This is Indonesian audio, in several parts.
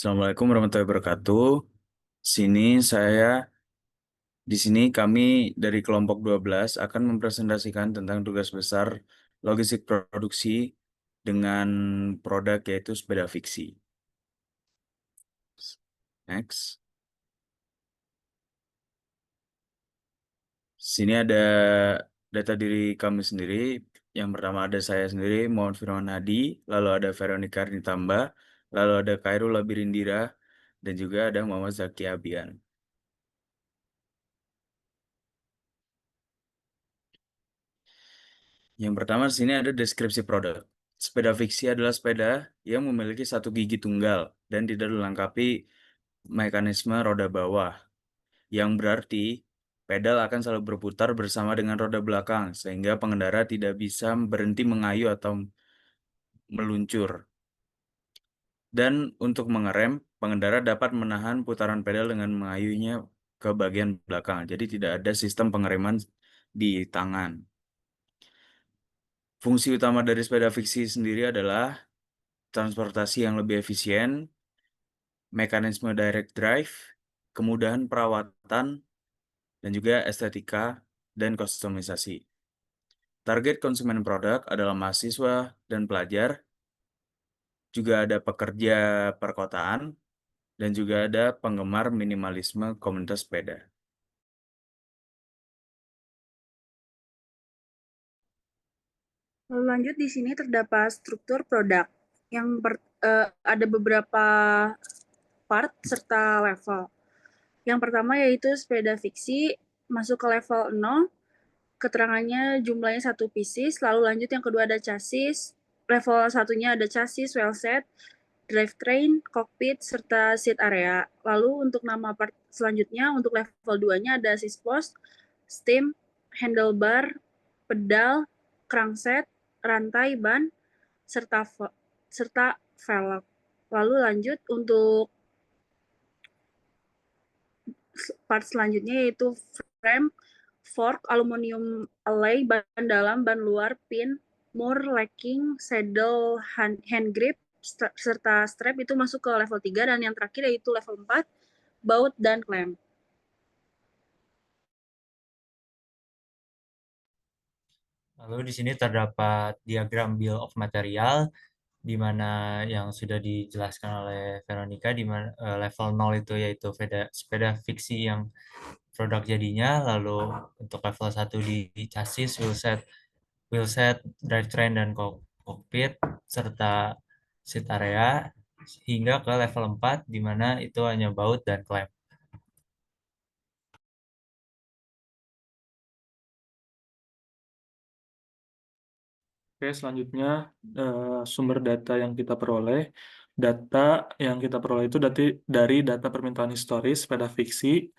Assalamualaikum warahmatullahi wabarakatuh. Sini saya di sini kami dari kelompok 12 akan mempresentasikan tentang tugas besar logistik produksi dengan produk yaitu sepeda fiksi. Next. Sini ada data diri kami sendiri. Yang pertama ada saya sendiri, Muhammad Firman Hadi, lalu ada Veronica Arnitamba, lalu ada Khairul Labirindira, dan juga ada Muhammad Zaki Abian. Yang pertama di sini ada deskripsi produk. Sepeda fiksi adalah sepeda yang memiliki satu gigi tunggal dan tidak dilengkapi mekanisme roda bawah, yang berarti pedal akan selalu berputar bersama dengan roda belakang sehingga pengendara tidak bisa berhenti mengayuh atau meluncur. Dan untuk mengerem, pengendara dapat menahan putaran pedal dengan mengayuhnya ke bagian belakang. Jadi tidak ada sistem pengereman di tangan. Fungsi utama dari sepeda fiksi sendiri adalah transportasi yang lebih efisien, mekanisme direct drive, kemudahan perawatan, dan juga estetika dan kustomisasi. Target konsumen produk adalah mahasiswa dan pelajar, juga ada pekerja perkotaan, dan juga ada penggemar minimalisme komunitas sepeda. Lalu lanjut di sini terdapat struktur produk yang ada beberapa part serta level. Yang pertama yaitu sepeda fiksi masuk ke level 0, keterangannya jumlahnya 1 pieces, lalu lanjut yang kedua ada chassis, level satunya ada chassis, wheelset, drivetrain, cockpit, serta seat area. Lalu untuk nama part selanjutnya, untuk level 2-nya ada assist post, stem, handlebar, pedal, crankset, rantai ban, serta velg. Lalu lanjut untuk part selanjutnya yaitu frame, fork, aluminium alloy, ban dalam, ban luar, pin, mur, lacking, saddle, hand grip, serta strap itu masuk ke level 3, dan yang terakhir yaitu level 4, baut dan klem. Lalu di sini terdapat diagram bill of material di mana yang sudah dijelaskan oleh Veronica di mana level 0 itu yaitu sepeda fiksi yang produk jadinya, lalu untuk level 1 di chassis, wheelset, drivetrain dan cockpit serta seat area hingga ke level 4 di mana itu hanya baut dan klem. Oke, selanjutnya sumber data yang kita peroleh. Data yang kita peroleh itu dari data permintaan historis sepeda fiksi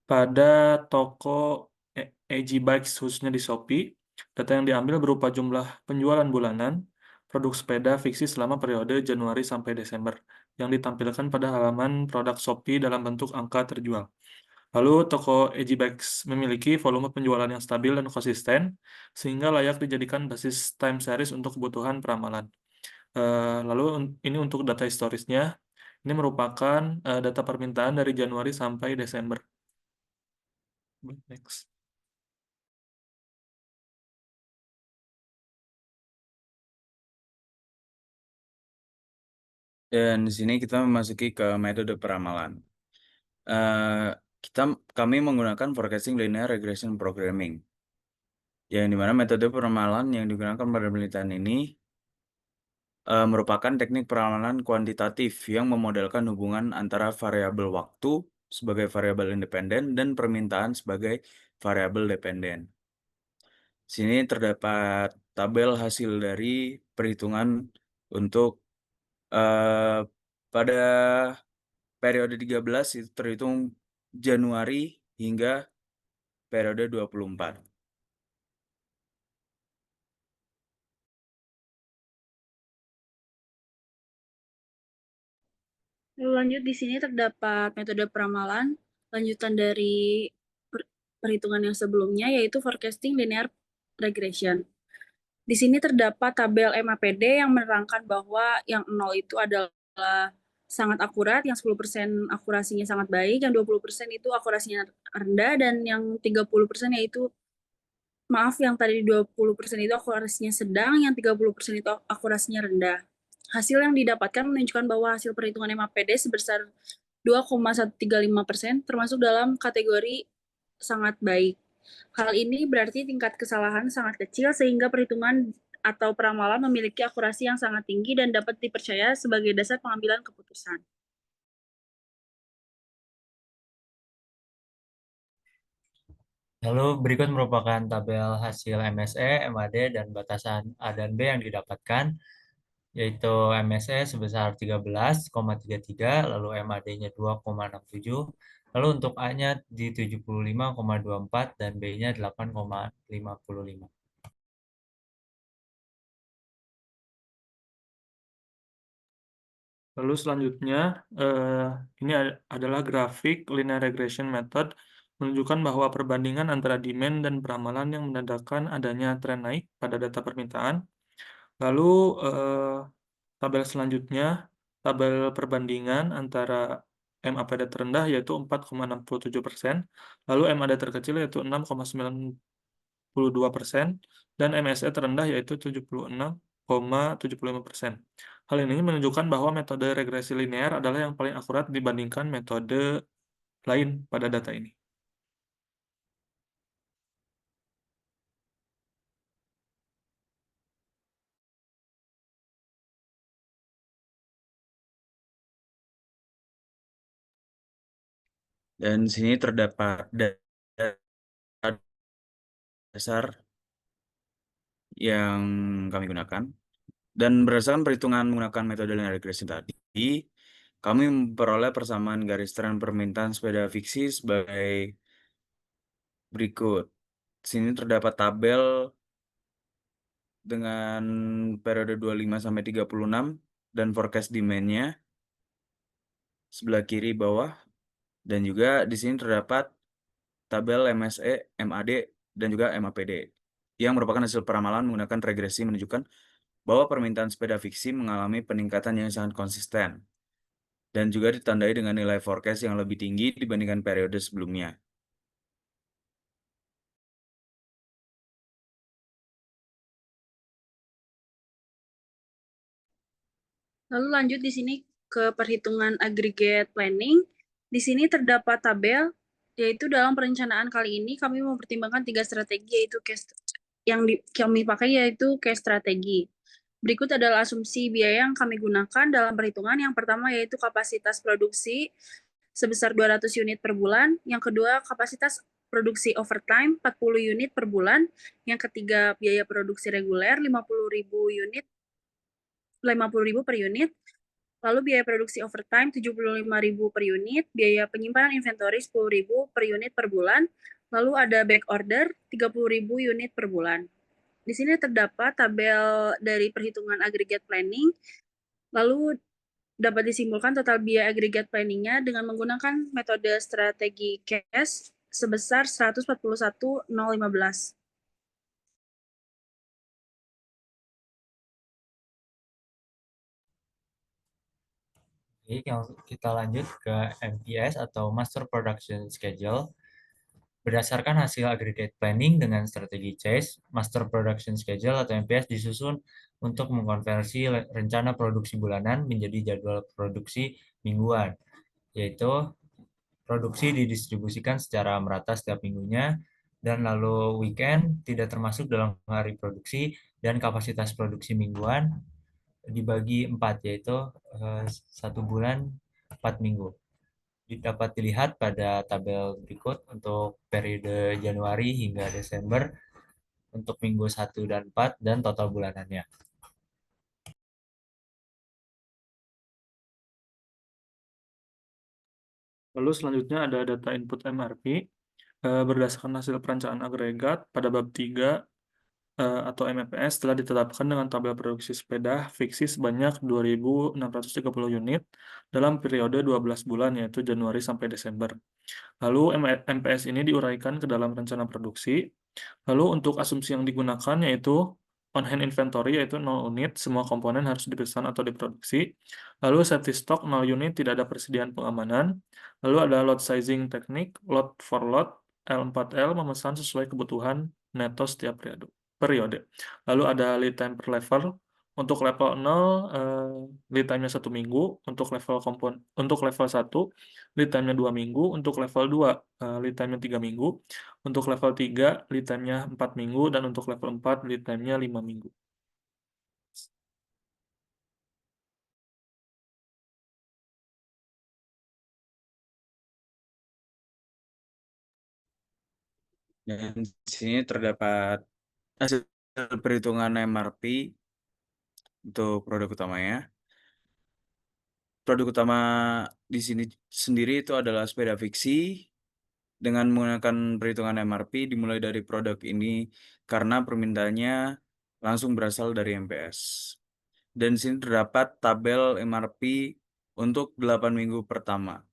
pada toko AG Bikes khususnya di Shopee. Data yang diambil berupa jumlah penjualan bulanan produk sepeda fiksi selama periode Januari sampai Desember yang ditampilkan pada halaman produk Shopee dalam bentuk angka terjual. Lalu toko AG Bikes memiliki volume penjualan yang stabil dan konsisten sehingga layak dijadikan basis time series untuk kebutuhan peramalan. Lalu ini untuk data historisnya. Ini merupakan data permintaan dari Januari sampai Desember. Next. Dan di sini kita memasuki ke metode peramalan. Eh, kita kami menggunakan forecasting linear regression programming, yang dimana metode peramalan yang digunakan pada penelitian ini merupakan teknik peramalan kuantitatif yang memodelkan hubungan antara variabel waktu sebagai variabel independen dan permintaan sebagai variabel dependen. Sini terdapat tabel hasil dari perhitungan untuk eh, pada periode 13 itu terhitung Januari hingga periode 24. Lalu lanjut di sini terdapat metode peramalan lanjutan dari perhitungan yang sebelumnya yaitu forecasting linear regression. Di sini terdapat tabel MAPD yang menerangkan bahwa yang 0 itu adalah sangat akurat, yang 10% akurasinya sangat baik, yang 20% itu akurasinya rendah, dan yang 30% yaitu yang tadi 20% itu akurasinya sedang, yang 30% itu akurasinya rendah. Hasil yang didapatkan menunjukkan bahwa hasil perhitungan MAPD sebesar 2,135% termasuk dalam kategori sangat baik. Hal ini berarti tingkat kesalahan sangat kecil sehingga perhitungan atau peramalan memiliki akurasi yang sangat tinggi dan dapat dipercaya sebagai dasar pengambilan keputusan. Lalu berikut merupakan tabel hasil MSE, MAD, dan batasan A dan B yang didapatkan, yaitu MSE sebesar 13,33, lalu MAD-nya 2,67, lalu untuk A-nya di 75,24 dan B-nya 8,55. Lalu selanjutnya, ini adalah grafik linear regression method menunjukkan bahwa perbandingan antara demand dan peramalan yang menandakan adanya tren naik pada data permintaan. Lalu tabel selanjutnya, tabel perbandingan antara MAPD terendah yaitu 4,67%, lalu MAD terkecil yaitu 6,92%, dan MSE terendah yaitu 76,75%. Hal ini menunjukkan bahwa metode regresi linear adalah yang paling akurat dibandingkan metode lain pada data ini. Dan di sini terdapat dasar yang kami gunakan. Dan berdasarkan perhitungan menggunakan metode linear regression tadi, kami memperoleh persamaan garis tren permintaan sepeda fiksi sebagai berikut. Di sini terdapat tabel dengan periode 25 sampai 36 dan forecast demand-nya sebelah kiri bawah, dan juga di sini terdapat tabel MSE, MAD, dan juga MAPD yang merupakan hasil peramalan menggunakan regresi menunjukkan bahwa permintaan sepeda fiksi mengalami peningkatan yang sangat konsisten dan juga ditandai dengan nilai forecast yang lebih tinggi dibandingkan periode sebelumnya. Lalu lanjut di sini ke perhitungan aggregate planning. Di sini terdapat tabel, yaitu dalam perencanaan kali ini kami mempertimbangkan 3 strategi, yaitu kami pakai yaitu case strategi. Berikut adalah asumsi biaya yang kami gunakan dalam perhitungan. Yang pertama yaitu kapasitas produksi sebesar 200 unit per bulan. Yang kedua, kapasitas produksi overtime 40 unit per bulan. Yang ketiga, biaya produksi reguler 50.000 per unit. Lalu biaya produksi overtime 75.000 per unit, biaya penyimpanan inventory 10.000 per unit per bulan, lalu ada back order 30.000 unit per bulan. Di sini terdapat tabel dari perhitungan aggregate planning, lalu dapat disimpulkan total biaya aggregate planning-nya dengan menggunakan metode strategi cash sebesar 141.015. Oke, kita lanjut ke MPS atau Master Production Schedule. Berdasarkan hasil aggregate planning dengan strategi CHASE, Master Production Schedule atau MPS disusun untuk mengkonversi rencana produksi bulanan menjadi jadwal produksi mingguan, yaitu produksi didistribusikan secara merata setiap minggunya, dan lalu weekend tidak termasuk dalam hari produksi, dan kapasitas produksi mingguan dibagi 4, yaitu 1 bulan 4 minggu. Dapat dilihat pada tabel berikut untuk periode Januari hingga Desember untuk minggu 1 dan 4 dan total bulanannya. Lalu selanjutnya ada data input MRP berdasarkan hasil perencanaan agregat pada bab 3 atau MPS telah ditetapkan dengan tabel produksi sepeda fiksi sebanyak 2.630 unit dalam periode 12 bulan yaitu Januari sampai Desember. Lalu MPS ini diuraikan ke dalam rencana produksi. Lalu untuk asumsi yang digunakan yaitu on-hand inventory yaitu 0 unit, semua komponen harus dipesan atau diproduksi. Lalu safety stock 0 unit, tidak ada persediaan pengamanan. Lalu ada lot sizing teknik, lot for lot, L4L memesan sesuai kebutuhan neto setiap periode. Lalu ada lead time per level. Untuk level 0, lead time-nya 1 minggu. Untuk level 1, lead time-nya 2 minggu. Untuk level 2, lead time-nya 3 minggu. Untuk level 3, lead time-nya 4 minggu. Dan untuk level 4, lead time-nya 5 minggu. Dan di sini terdapat hasil perhitungan MRP untuk produk utamanya. Produk utama di sini sendiri itu adalah sepeda fiksi dengan menggunakan perhitungan MRP dimulai dari produk ini karena permintaannya langsung berasal dari MPS. Dan di sini terdapat tabel MRP untuk 8 minggu pertama.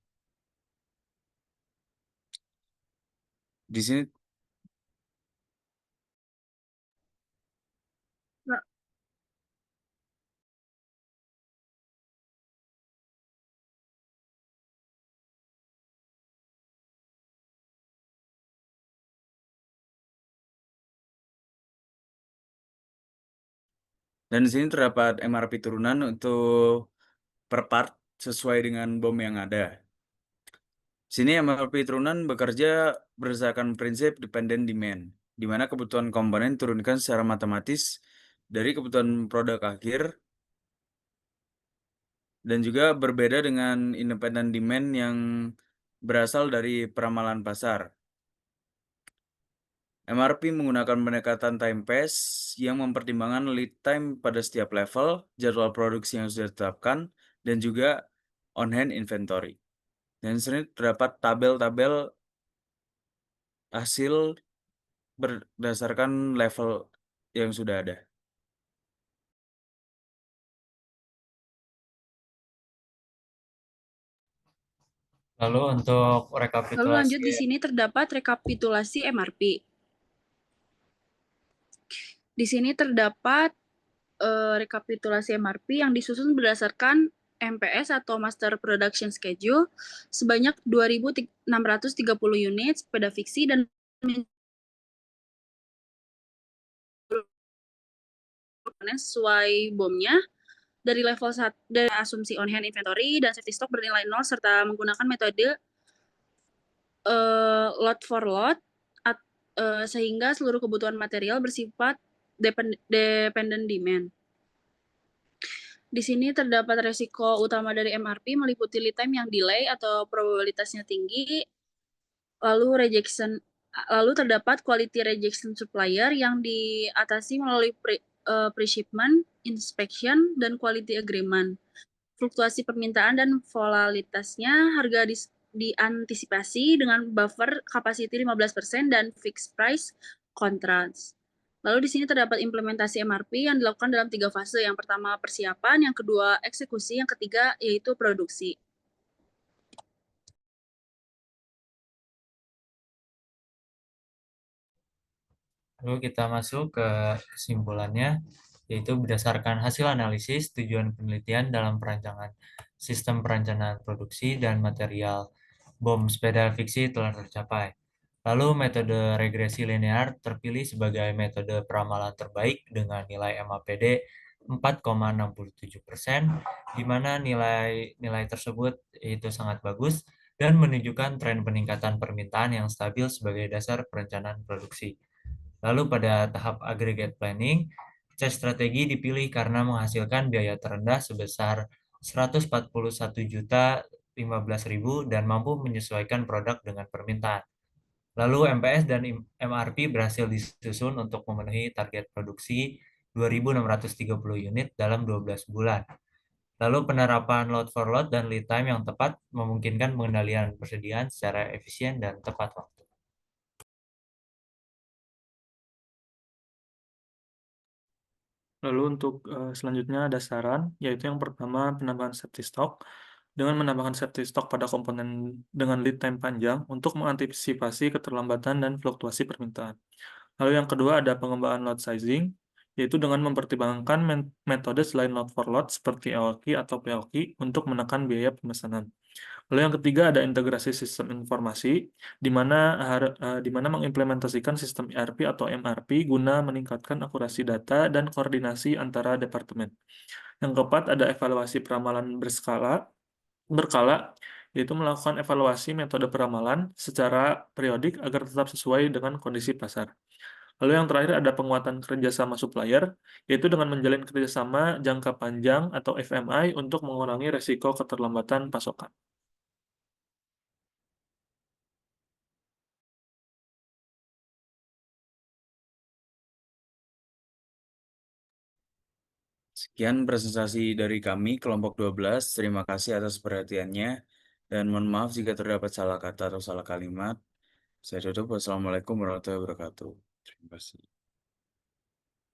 Di sini Nah, dan di sini terdapat MRP turunan untuk per part sesuai dengan BOM yang ada. Sini MRP turunan bekerja berdasarkan prinsip dependent demand, di mana kebutuhan komponen turunkan secara matematis dari kebutuhan produk akhir, dan juga berbeda dengan independent demand yang berasal dari peramalan pasar. MRP menggunakan pendekatan time phase yang mempertimbangkan lead time pada setiap level, jadwal produksi yang sudah ditetapkan, dan juga on-hand inventory. Dan di sini terdapat tabel-tabel hasil berdasarkan level yang sudah ada. Lalu untuk lalu rekapitulasi lanjut di sini terdapat rekapitulasi MRP. Di sini terdapat rekapitulasi MRP yang disusun berdasarkan MPS atau Master Production Schedule sebanyak 2.630 unit sepeda fiksi dan sesuai BOM-nya dari level 1 dari asumsi on hand inventory dan safety stock bernilai 0 serta menggunakan metode lot for lot sehingga seluruh kebutuhan material bersifat dependent demand. Di sini terdapat resiko utama dari MRP meliputi lead time yang delay atau probabilitasnya tinggi, lalu terdapat quality rejection supplier yang diatasi melalui pre-shipment, inspection, dan quality agreement. Fluktuasi permintaan dan volatilitasnya harga diantisipasi dengan buffer capacity 15% dan fixed price contracts. Lalu di sini terdapat implementasi MRP yang dilakukan dalam 3 fase. Yang pertama persiapan, yang kedua eksekusi, yang ketiga yaitu produksi. Lalu kita masuk ke kesimpulannya, yaitu berdasarkan hasil analisis tujuan penelitian dalam perancangan sistem perencanaan produksi dan material BOM sepeda fiksi telah tercapai. Lalu metode regresi linear terpilih sebagai metode peramalan terbaik dengan nilai MAPD 4,67%, di mana nilai tersebut itu sangat bagus dan menunjukkan tren peningkatan permintaan yang stabil sebagai dasar perencanaan produksi. Lalu pada tahap aggregate planning, C strategi dipilih karena menghasilkan biaya terendah sebesar 141.015.000 dan mampu menyesuaikan produk dengan permintaan. Lalu MPS dan MRP berhasil disusun untuk memenuhi target produksi 2.630 unit dalam 12 bulan. Lalu penerapan load for load dan lead time yang tepat memungkinkan pengendalian persediaan secara efisien dan tepat waktu. Lalu untuk selanjutnya ada saran, yaitu yang pertama penambahan safety stock. Dengan menambahkan safety stock pada komponen dengan lead time panjang untuk mengantisipasi keterlambatan dan fluktuasi permintaan. Lalu yang kedua ada pengembangan lot sizing, yaitu dengan mempertimbangkan metode selain load for load seperti EOQ atau POQ untuk menekan biaya pemesanan. Lalu yang ketiga ada integrasi sistem informasi, di mana mengimplementasikan sistem ERP atau MRP guna meningkatkan akurasi data dan koordinasi antara departemen. Yang keempat ada evaluasi peramalan berkala, yaitu melakukan evaluasi metode peramalan secara periodik agar tetap sesuai dengan kondisi pasar. Lalu yang terakhir ada penguatan kerjasama supplier, yaitu dengan menjalin kerjasama jangka panjang atau FMI untuk mengurangi resiko keterlambatan pasokan. Sekian presentasi dari kami, kelompok 12. Terima kasih atas perhatiannya, dan mohon maaf jika terdapat salah kata atau salah kalimat. Saya tutup. Wassalamualaikum warahmatullahi wabarakatuh. Terima kasih.